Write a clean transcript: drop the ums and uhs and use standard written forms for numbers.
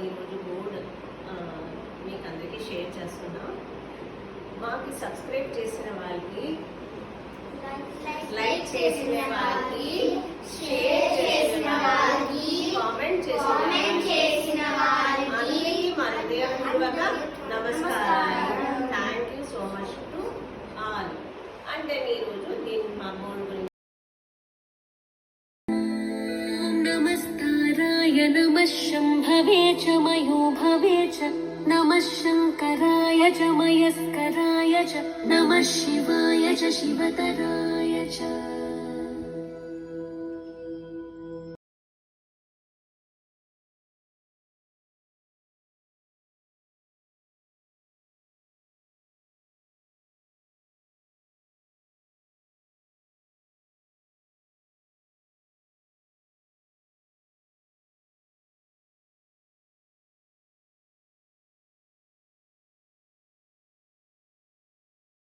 ఈరోజు బోర్డు మీకు అందరికీ షేర్ చేస్తున్నాం. మాకు సబ్స్క్రైబ్ చేసిన వాళ్ళకి, లైక్ చేసిన వాళ్ళకి, షేర్ చేసిన వాళ్ళకి, కామెంట్ చేసిన వాళ్ళకి మన హృదయపూర్వక నమస్కారాలు. Thank you so much to all. అంటే ఈరోజు దీని మా బోర్డు గురించి नमः शम्भवे च मयो भवे च नमः शङ्कराय च मयस्कराय च नमः शिवाय च शिवतराय च।